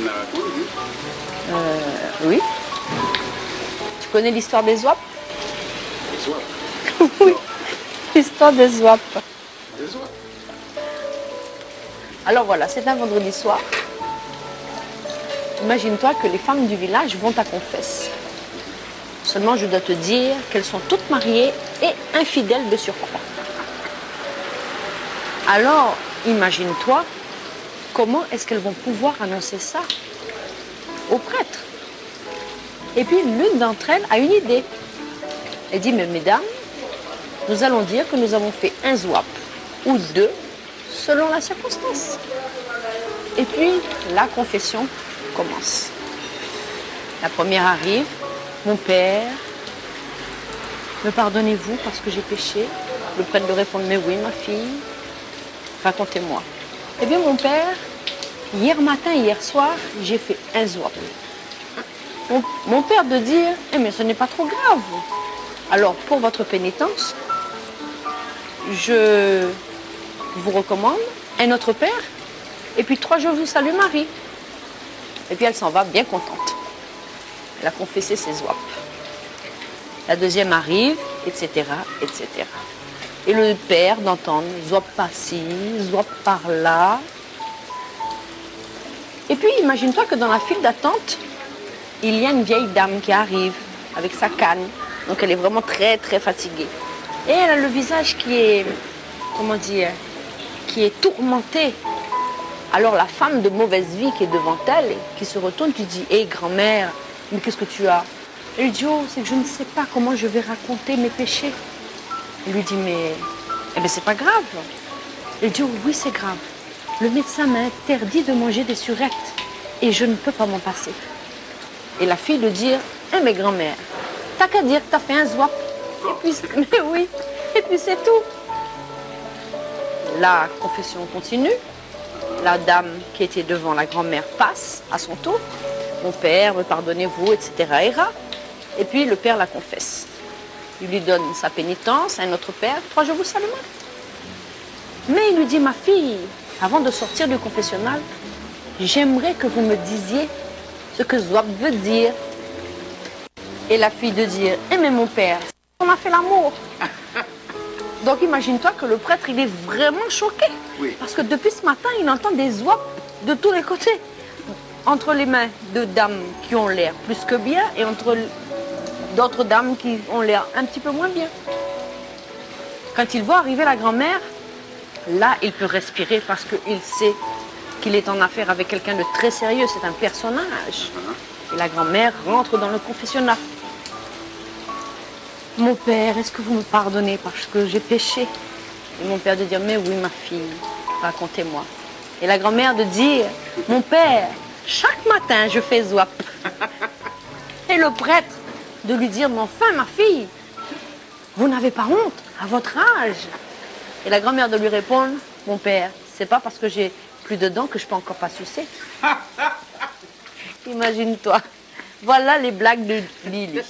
me la racontes, oui. Oui. Tu connais l'histoire des Zouaps? Des Zouaps. Oui, l'histoire des Zouaps. Des Zouaps. Alors voilà, c'est un vendredi soir. Imagine-toi que les femmes du village vont à confesse. Seulement, je dois te dire qu'elles sont toutes mariées et infidèles de surcroît. Alors, imagine-toi, comment est-ce qu'elles vont pouvoir annoncer ça au prêtre? Et puis, l'une d'entre elles a une idée. Elle dit, mais mesdames, nous allons dire que nous avons fait un Zouap ou deux, selon la circonstance. Et puis, la confession commence. La première arrive. Mon père, me pardonnez-vous parce que j'ai péché? Le prêtre lui répond, mais oui, ma fille, racontez-moi. Eh bien, mon père, hier matin, hier soir, j'ai fait un Zouap. Mon père de dire, eh, mais ce n'est pas trop grave. Alors, pour votre pénitence, je vous recommande un autre père, et puis 3 jours, je vous salue Marie. Et puis, elle s'en va bien contente. Elle a confessé ses Zouaps. La deuxième arrive, etc., etc. Et le père d'entendre Zouap par-ci, Zouap par-là. Et puis, imagine-toi que dans la file d'attente, il y a une vieille dame qui arrive avec sa canne. Donc, elle est vraiment très, très fatiguée. Et elle a le visage qui est, comment dire, qui est tourmenté. Alors, la femme de mauvaise vie qui est devant elle, qui se retourne, qui dit, hé, grand-mère, mais qu'est-ce que tu as? Elle lui dit, oh, c'est que je ne sais pas comment je vais raconter mes péchés. Elle lui dit, mais eh bien, c'est pas grave. Elle dit, oh, oui, c'est grave. Le médecin m'a interdit de manger des surettes et je ne peux pas m'en passer. Et la fille lui dit, eh, mais grand-mère, t'as qu'à dire que t'as fait un Zouap. Et puis, mais oui, et puis c'est tout. La confession continue. La dame qui était devant la grand-mère passe à son tour. Mon père, me pardonnez-vous, etc. ira. Et puis le père la confesse. Il lui donne sa pénitence à un autre père. 3 jours, vous salue. Mais il lui dit, ma fille, avant de sortir du confessionnal, j'aimerais que vous me disiez ce que Zouap veut dire. Et la fille de dire, eh mais mon père, on a fait l'amour. Donc imagine-toi que le prêtre, il est vraiment choqué. Oui. Parce que depuis ce matin, il entend des Zouap de tous les côtés. Entre les mains de dames qui ont l'air plus que bien et entre d'autres dames qui ont l'air un petit peu moins bien. Quand il voit arriver la grand-mère, là, il peut respirer parce qu'il sait qu'il est en affaire avec quelqu'un de très sérieux. C'est un personnage. Et la grand-mère rentre dans le confessionnat. Mon père, est-ce que vous me pardonnez parce que j'ai péché? Et mon père de dire, mais oui, ma fille, racontez-moi. Et la grand-mère de dire, mon père, chaque matin, je fais Zouap. Et le prêtre de lui dire, mais enfin, ma fille, vous n'avez pas honte à votre âge? Et la grand-mère de lui répondre, mon père, c'est pas parce que j'ai plus de dents que je peux encore pas sucer. Imagine-toi. Voilà les blagues de Lily.